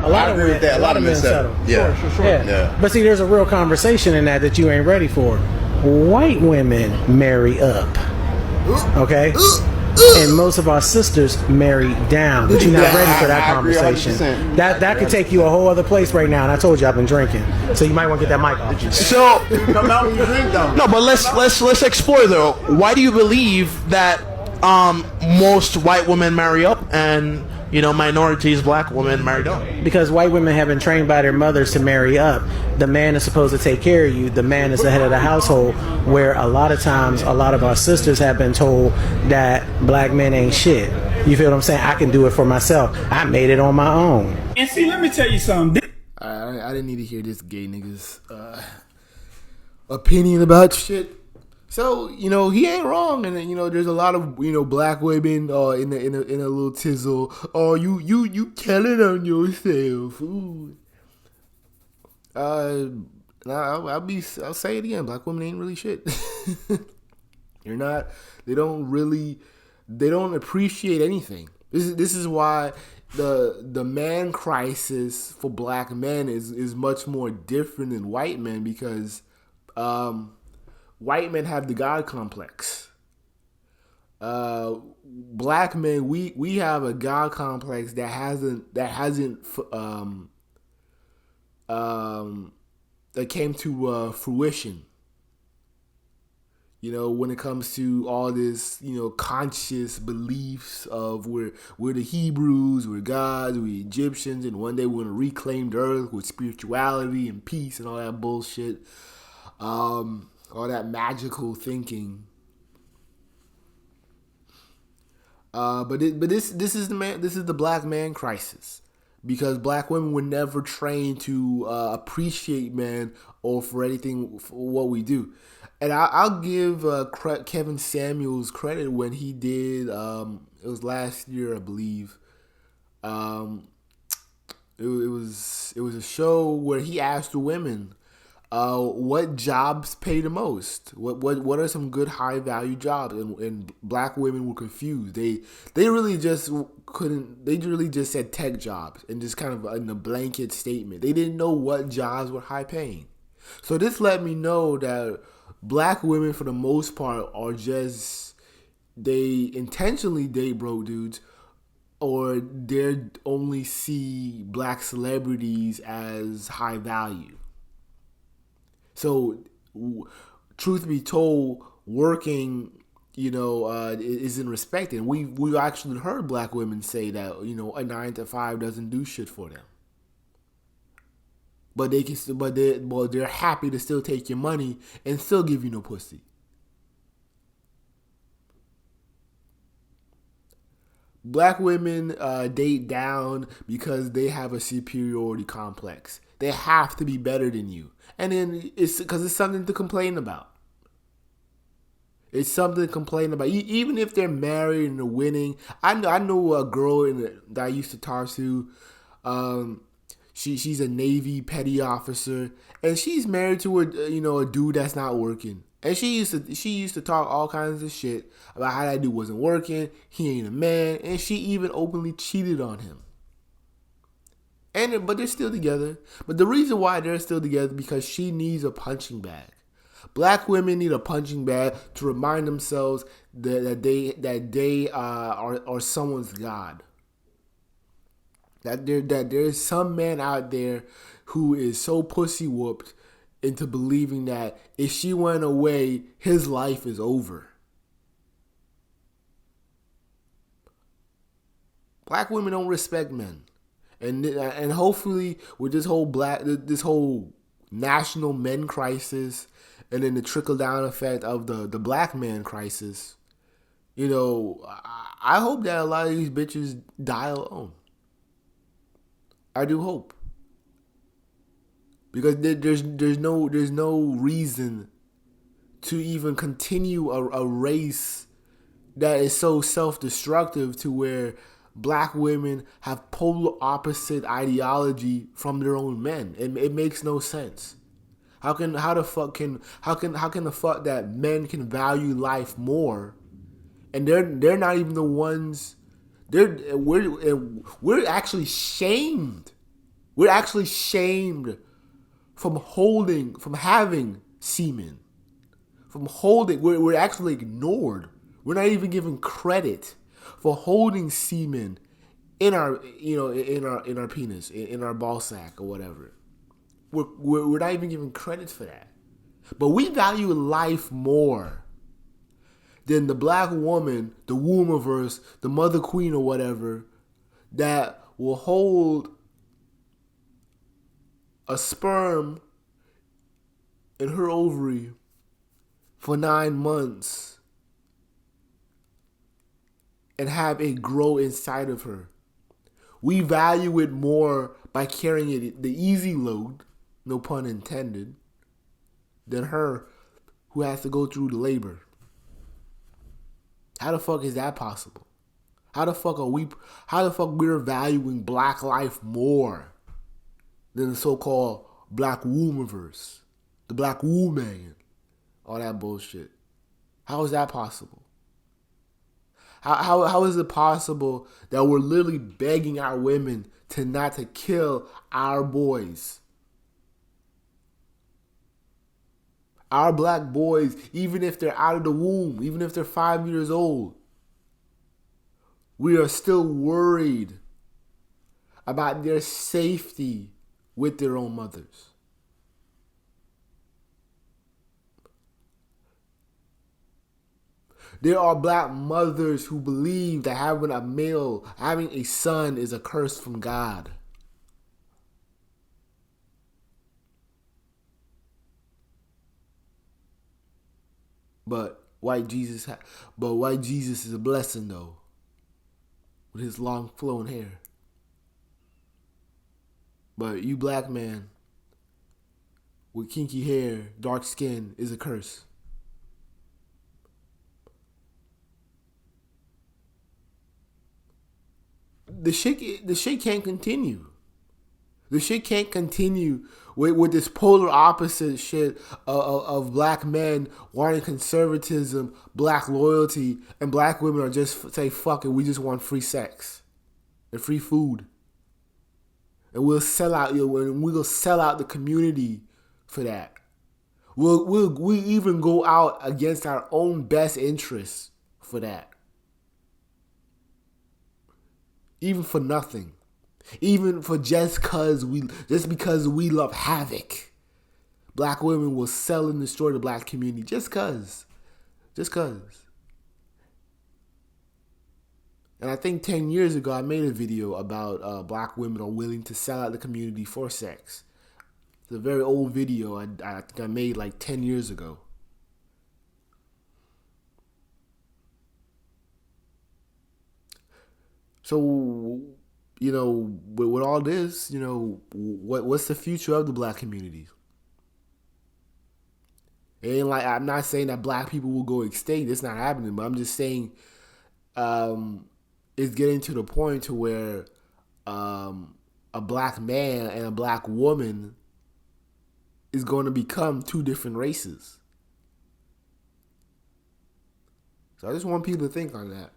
A lot of agree with that. A lot of men settle. Yeah. Sure. Yeah. But see, there's a real conversation in that you ain't ready for. White women marry up. Okay? And most of our sisters marry down, but you're not ready for that conversation. That could take you a whole other place right now. And I told you I've been drinking, so you might want to get that mic off. So come out when you drink, though. No, but let's explore though. Why do you believe that most white women marry up and minorities, black women, marry down? Because white women have been trained by their mothers to marry up. The man is supposed to take care of you. The man is the head of the household, where a lot of times, a lot of our sisters have been told that black men ain't shit. You feel what I'm saying? I can do it for myself. I made it on my own. And see, let me tell you something. I didn't need to hear this gay nigga's opinion about shit. So, he ain't wrong, and there's a lot of black women in a little tizzle. Oh, you telling on yourself. Ooh. I'll say it again. Black women ain't really shit. You're not. They don't appreciate anything. This is why the man crisis for black men is much more different than white men, because white men have the God complex. Black men, we have a God complex that came to fruition. When it comes to all this, conscious beliefs of we're the Hebrews, we're gods, we're Egyptians, and one day we're gonna reclaim the earth with spirituality and peace and all that bullshit. All that magical thinking, but this is the black man crisis, because black women were never trained to appreciate men or for anything for what we do, and I'll give Kevin Samuels credit when he did. It was last year, I believe. It was a show where he asked the women. What jobs pay the most? What are some good high value jobs? And black women were confused. They really just couldn't. They really just said tech jobs and just kind of in a blanket statement. They didn't know what jobs were high paying. So this let me know that black women, for the most part, are just, they intentionally date broke dudes, or they only see black celebrities as high value. So, truth be told, working, isn't respected. We've actually heard black women say that, a 9-to-5 doesn't do shit for them. But they're happy to still take your money and still give you no pussy. Black women date down because they have a superiority complex. They have to be better than you. And then it's because it's something to complain about. It's something to complain about. Even if they're married and they're winning. I know a girl that I used to talk to. She's a Navy petty officer. And she's married to a dude that's not working. And she used to talk all kinds of shit about how that dude wasn't working. He ain't a man. And she even openly cheated on him. But they're still together. But the reason why they're still together is because she needs a punching bag. Black women need a punching bag to remind themselves that they are someone's god. That there's some man out there who is so pussy whooped into believing that if she went away, his life is over. Black women don't respect men. And hopefully with this whole national men crisis, and then the trickle down effect of the black man crisis, I hope that a lot of these bitches die alone. I do hope, because there's no reason to even continue a race that is so self-destructive to where black women have polar opposite ideology from their own men. It makes no sense. How the fuck that men can value life more, and they're not even the ones. We're actually shamed We're actually shamed from having semen. From holding, we're actually ignored. We're not even given credit for holding semen in our, in our penis, in our ball sack or whatever. We're not even given credit for that. But we value life more than the black woman, the wombiverse, the mother queen or whatever, that will hold a sperm in her ovary for 9 months and have it grow inside of her. We value it more by carrying it the easy load, no pun intended, than her who has to go through the labor. How the fuck is that possible? How the fuck we're valuing black life more than the so-called black womaniverse, the black woman, all that bullshit? How is that possible? How is it possible that we're literally begging our women to kill our boys? Our black boys, even if they're out of the womb, even if they're 5 years old, we are still worried about their safety with their own mothers. There are black mothers who believe that having a son is a curse from God. But white Jesus is a blessing though, with his long flowing hair. But you black man with kinky hair, dark skin is a curse. The shit can't continue. The shit can't continue with this polar opposite shit of black men wanting conservatism, black loyalty, and black women are just say fuck it, we just want free sex and free food, and we'll sell out the community for that. We even go out against our own best interests for that, even for nothing. Even for just because we love havoc, black women will sell and destroy the black community just cause. And I think 10 years ago I made a video about black women are willing to sell out the community for sex. It's a very old video I think I made like 10 years ago. So, with all this, what's the future of the black community? It ain't like, I'm not saying that black people will go extinct. It's not happening. But I'm just saying it's getting to the point to where a black man and a black woman is going to become two different races. So I just want people to think on that.